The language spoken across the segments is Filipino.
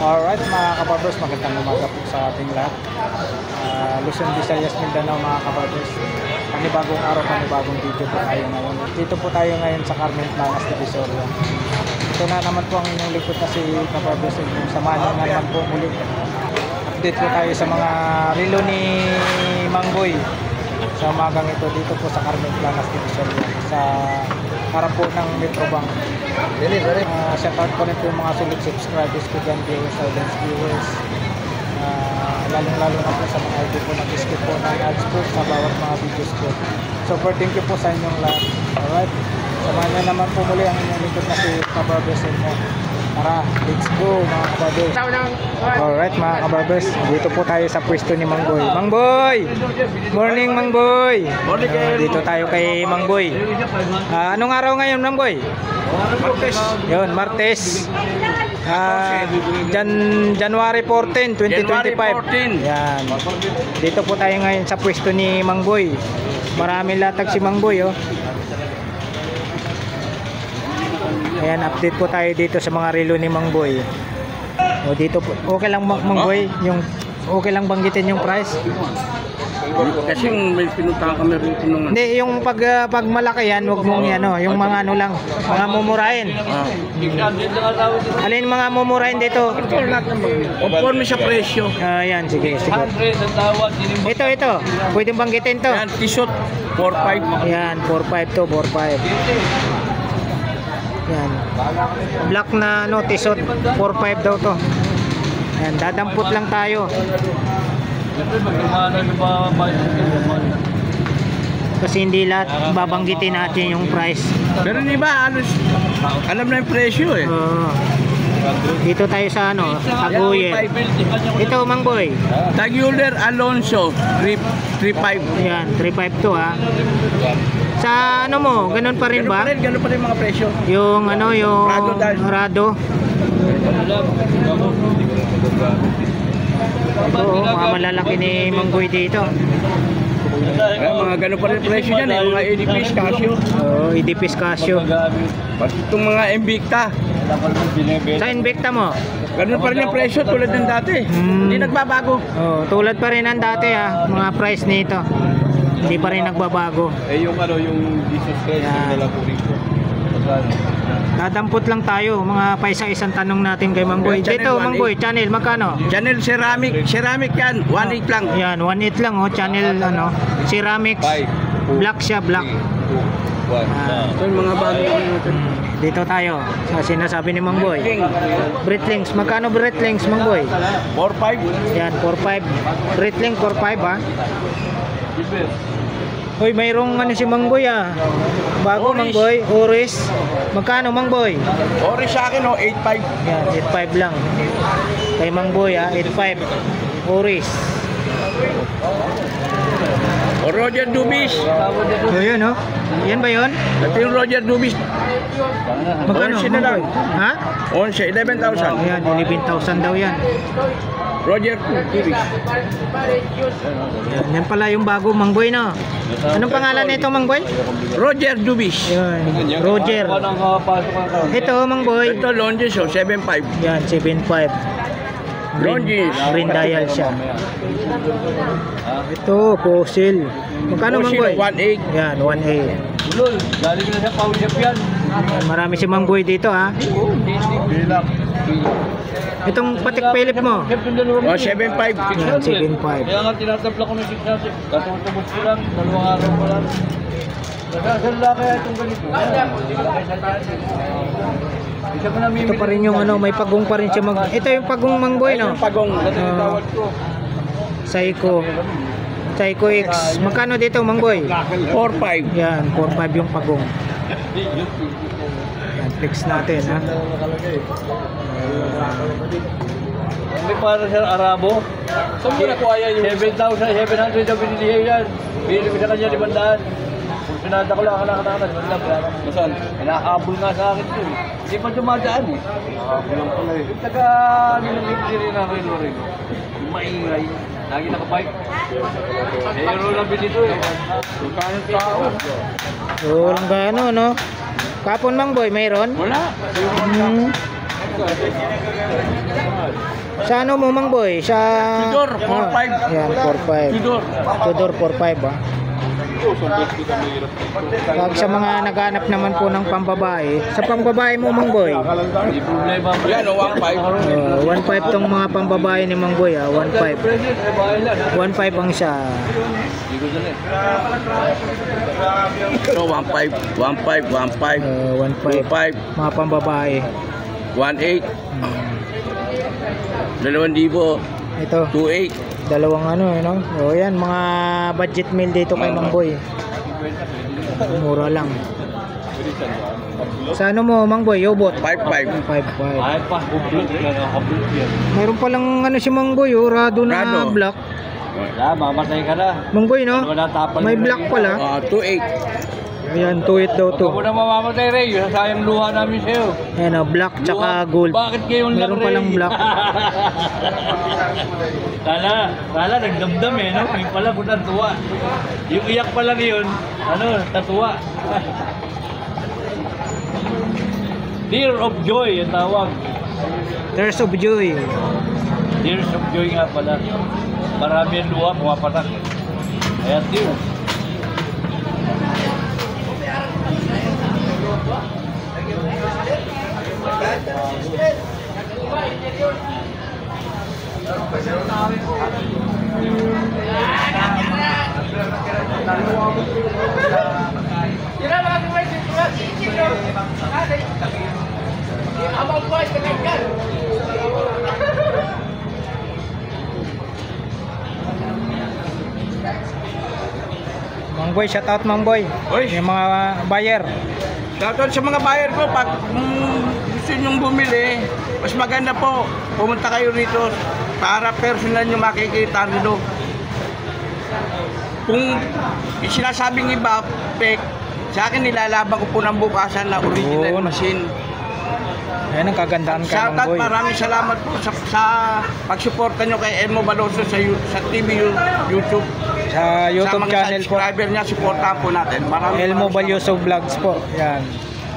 Alright mga kabarbers, magandang umaga po sa ating lahat. Luzon, Visayas, Mindanao mga kabarbers. Panibagong araw, panibagong video po tayo ngayon. Dito po tayo ngayon sa Carmen Planas Divisoria. Ito na naman po ang inyong likod na si kabarbers. Samahan nyo na naman po muli. Update po tayo sa mga relo ni Mangboy sa umagang ito dito po sa Carmen Planas Divisoria sa harap po ng Metrobank. Shoutout po rin po yung mga sulit subscribers ko dyan, viewers, audience viewers. Lalong-lalo na po sa mga ID po nag-skip po ng ads po sa bawat mga videos ko. Super thank you po sa inyong lahat. Alright, samahan nyo naman po muli ang inyong likod na si Kabarbers mo. Tara, let's go mga kabarbers. Alright mga kabarbers, dito po tayo sa pwesto ni Mangboy. Mangboy! Morning Mangboy! Dito tayo kay Mangboy. Anong araw ngayon Mangboy? Martes. Yun, Martes. January 14, 2025. Yan. Dito po tayo ngayon sa pwesto ni Mangboy. Maraming latag si Mangboy, oh. Ayan, update po tayo dito sa mga relo ni Mangboy. O dito po, okay lang Mangboy, yung okay lang banggitin yung price? Kasi may pinuntahan kami rito nung... Hindi, yung pag malaki yan, huwag mong yan, yung mga ano lang, mga mumurahin. Alin mga mumurahin dito? Conforme sa presyo. Yan, sige. Ito, pwedeng banggitin to. Yan, t-shirt, 4.5. Yan, 4.5 to, 4.5. Yan. Black na t-shirt, 4.5 daw to. Yan, dadampot lang tayo. Kasi hindi lahat babanggitin natin yung price. Pero di ba, alam na yung presyo eh. Dito tayo sa Taguyen. Ito Mangboy. Taguler Alonso, 3.5. Yan, 3.5 to ha. Sa mo, ganun pa rin ba? Ganun pa rin mga presyo. Yung yung Rado. Ito, mga malalaki ni Mangboy dito. Mga ganun pa rin presyo dyan eh. Mga Edipis, Casio. Edipis, Casio. Pati itong mga Invicta. Sa Invicta mo? Ganun pa rin yung presyo tulad ng dati. Hindi nagbabago. Tulad pa rin ng dati ha. Mga price nito. Hindi pa rin nagbabago. Yung Jesus Christ nila po rito. Dadampot lang tayo, mga paisa-isang tanong natin kay Mangboy. Dito Mangboy, channel magkano? Channel ceramic yan, 1.8 lang. Yan, 1.8 lang channel ceramics. Black siya, black. Ito yung mga bago natin. Dito tayo sa sinasabi ni Mangboy. Breithlings, magkano Breithlings Mangboy? 4.5. Yan, 4.5. Breitling 4.5 ha. Hoy, mayroong si Mangboy Bago Oris. Mangboy, Oris. Magkano Mangboy? Oris sa akin 8.5. Yan, 8.5 lang. Kay Mangboy 8.5. Oris. O Roger Dubis. Yun Yan ba yun? Ito yung Roger Dubis. Magkano Mangboy? Ha? 11,000. Yan, 11,000 daw yan. Roger Dubis. Yan pala yung bago Mangboy Anong pangalan nito Mangboy? Roger Dubis. Yan, Roger. Ito Mangboy. Ito Longines 7.5. Yan, 7.5. Longines. Green dial siya. Ito, Fossil. Magkano Mangboy? 1.8. Yan, 1.8. Lol, galing na siya Paujap yan. Marami si Mangboy dito Bilak. Itong patik Philip mo? 7.5. Yan, 7.5. Kaya nga tinatapla ko ng 600. Katutubos ko lang, 2 araw ko lang. Nasasala kaya itong ganito. Ito pa rin yung may pagong pa rin siya ito yung pagong Mangboy Pagong. Tawad ko. Psycho X. Magkano dito Mangboy? 4.5. Yan, 4.5 yung pagong. Yan, flex natin May para sa Arabo. Saan mo nakuha yan yung 7,700 na binili yan. Binili ko sa kanya 500. Kung sinada ko lang, Saan? Nakakabol nga sa akin ito. Hindi pa dumadaan Nakakabol lang pala Yung taga nilang na rin. Yung maingay. Lagi nakabike. Euro lang binito Kano tao? Walang gano Kapon Mangboy, mayroon? Wala. Sa ano mo, Mang Boy? Sa... Tudor, 4.5. Yan, 4.5. Tudor. Tudor, 4.5 ah. Pag sa mga naghanap naman po ng pambabae, sa pambabae mo, Mang Boy? Hindi problema. Yan, 1.5. 1.5 tong mga pambabae ni Mang Boy ah, 1.5. 1.5 ang isa. Hindi ko dyan So, 1.5, 1.5, 1.5, 1.5 2.5, mga pambabae. 1.8, 2,000, Ito, 2.8. dalawang ano, no? O yan, mga budget meal dito kay Mang Boy. Mura lang. Sa ano mo, Mang Boy? Yobot? 5.5. 5.5. Ay pa, complete yan. Complete yan. Mayroon palang ano si Mang Boy, oh, Rado na Rado. black. Wala, mamatay ka na. Mang Boy, no? Wala tapal. May black pala. 2.8. Ayan, 2.8 daw to. Huwag mo na mamamatay, Ray. Sayang luha namin sa'yo. Ayan, oh, black tsaka Luha. gold. Bakit ngayon lang, Meron Ray? palang black. Kala, nagdamdam eh, no? Yung pala, kung natuwa. Yung iyak pala ngayon, tatuwa. Tear of joy, ang tawag. Tears of Joy. Tears of joy nga pala. Marami ang luha, pumapatak. Kaya tears. Mang Boy, shout out Mang Boy. Oy. Yung mga buyer. Shoutout sa mga buyer ko, pag gusto nyong bumili, mas maganda po, pumunta kayo rito para personal nyo makikita rito. Kung sinasabing iba, fake, sa akin nilalaban ko po ng bukasan na original Yun. machine. Ayan ang kagandahan kay Mang Shoutout, Boy. maraming salamat po sa pagsuporta nyo kay Elmo Baloso sa TV YouTube. Sa YouTube sa mga channel po. subscriber niya, supportahan po natin. Maraming Elmo maraming Balyoso Vlogs po. Yan.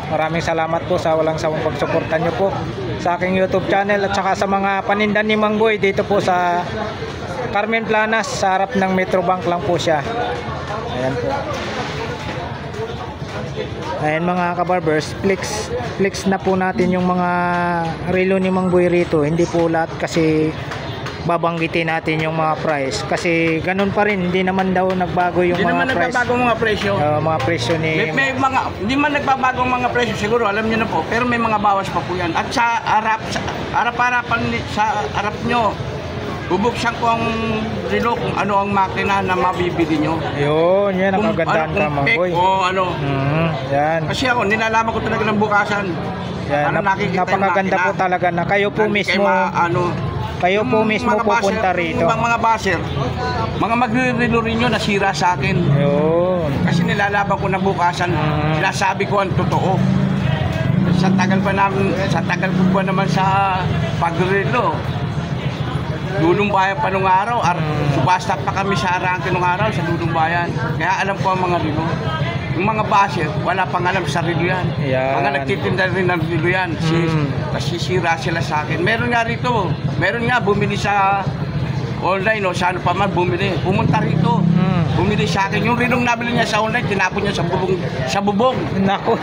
Maraming salamat po sa walang sawang pagsuporta nyo po sa aking YouTube channel at saka sa mga panindan ni Mang Boy dito po sa Carmen Planas, sa harap ng Metrobank lang po siya. Ayan po. Ayan mga kabarbers, flex na po natin yung mga relo ni Mang Boy rito. Hindi po lahat kasi babanggitin natin yung mga price kasi ganun pa rin, hindi naman daw nagbago yung Hindi naman mga price. nagbabago mga presyo. Mga presyo ni May mga, hindi man nagbabago ang mga presyo siguro, alam niyo na po, pero may mga bawas pa po yan. At sa harap-harapan sa harap nyo, bubuksan ko ang relo kung ano ang makina na mabibili nyo. Yun, yan ang Kung kagandahan ka, kung Mang fake Boy. o ano. Yan. Kasi ako, nilalaman ko talaga ng bukasan. Yan, Ano, nakikita yung napakaganda makina. po talaga na kayo po Hindi mismo, kayo kayo po mismo mga pupunta basher, rito. Yung mga basher, mga magre-relo rin nyo, nasira sa akin. Yun. Kasi nilalaban ko na bukasan, sinasabi ko ang totoo. Sa tagal ko pa naman sa pagrelo. Dulong Bayan pa nung araw, subasta pa kami sa Arangke nung araw sa Dulong Bayan. Kaya alam ko ang mga relo. Yung mga basher, wala pang alam sa relo yan. Yan. Mga nagtitinda rin ng relo yan. Nasisira sila sa akin. Meron nga rito, meron nga bumili sa online o sa ano pa man bumili. Pumunta rito. Bumili sa akin. Yung rilong nabili niya sa online, tinapon niya sa bubong. Nako.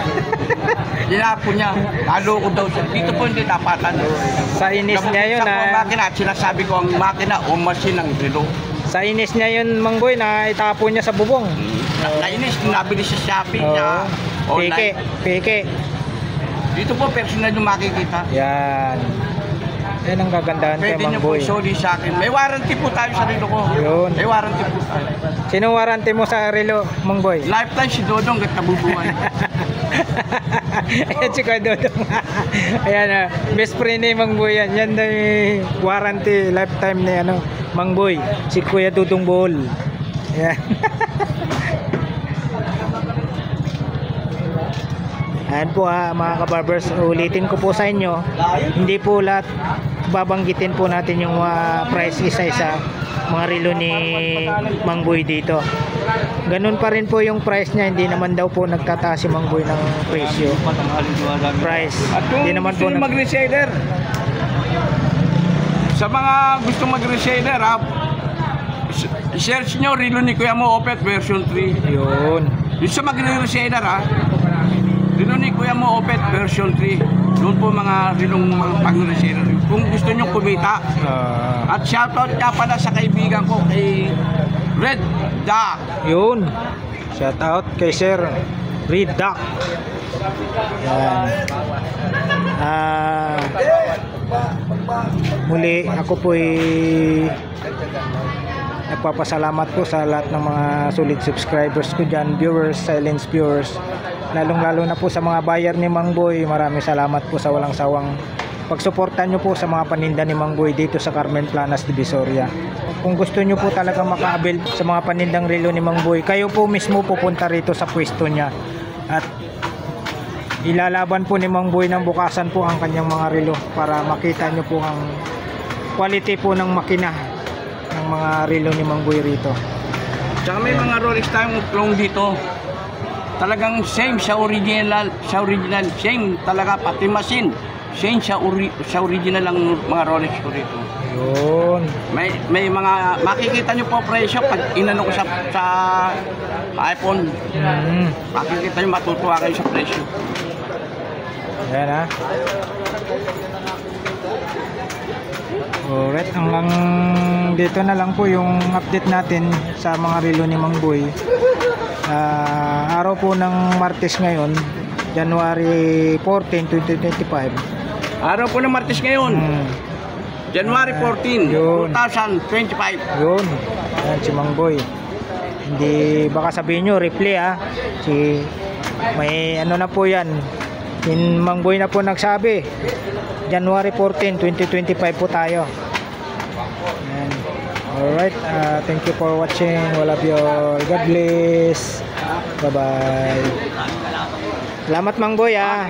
Tinapon niya. Naloko daw siya. Dito po hindi tapatan. Sa inis niya yun Sa na makina, at sinasabi ko ang makina o machine ng relo. sa inis niya yun, Mang Boy, na itapon niya sa bubong. Nainis, nabili sa Shopee niya. Peke, peke. Dito po personal yung makikita. Yan. Yan ang kagandahan kay Pwede Mang niyo po Boy. isoli sa akin. May warranty po tayo sa relo ko. Yun. May warranty po tayo. Sino warranty mo sa relo, Mang Boy? Lifetime si Dodong at nabubuhay. Ayan si Kuya Dodong. Ayan, best friend ni Mang Boy yan. Yan daw yung warranty lifetime ni Mang Boy. Si Kuya Dodong Bohol. Ayan. Ayan po mga kabarbers, ulitin ko po sa inyo, hindi po lahat babanggitin po natin yung price isa-isa. mga relo ni Mang Boy dito. Ganun pa rin po yung price niya, hindi naman daw po nagtataas si Mang Boy ng presyo. Price. At kung Hindi naman gusto po nyo mag-reseller, sa mga gusto mag-reseller, search nyo relo ni Kuya Mo Opet version 3. Yun. Yung sa mag-reseller, relo ni Kuya Mo Opet version 3. Doon po mga relong mga pang-reseller. Kung gusto nyo kumita. At shoutout ka pala sa kaibigan ko kay Red Duck. Yun. Shout out kay Sir Red Duck. Yan. Muli ako po nagpapasalamat po sa lahat ng mga solid subscribers ko dyan, viewers, silent viewers, lalong-lalo na po sa mga buyer ni Mang Boy. Maraming salamat po sa walang sawang pagsuporta nyo po sa mga paninda ni Mang Boy dito sa Carmen Planas, Divisoria. Kung gusto nyo po talaga maka-avail sa mga panindang relo ni Mang Boy, kayo po mismo pupunta rito sa pwesto niya at ilalaban po ni Mang Boy ng bukasan po ang kanyang mga relo para makita nyo po ang quality po ng makina ng mga relo ni Mang Boy rito. Tsaka may mga Rolex tayong clone dito. Talagang same sa original, same talaga pati machine. Same sa original ang mga Rolex ko rito. Yun. May mga makikita nyo po presyo pag inano ko sa iPhone. Makikita nyo, matutuwa kayo sa presyo. Ayan ha. Alright, hanggang dito na lang po yung update natin sa mga relo ni Mang Boy. Araw po ng Martes ngayon, January 14, 2025. Araw po ng Martes ngayon, January 14, Yun. 2025. Yun. Ayan si Mang Boy. Hindi, baka sabihin nyo, replay ha. May ano na po yan. Yung Mang Boy na po nagsabi. January 14, 2025 po tayo. Ayan. Alright, thank you for watching. Wala you all. God bless. Bye-bye. Salamat Mang Boy ha.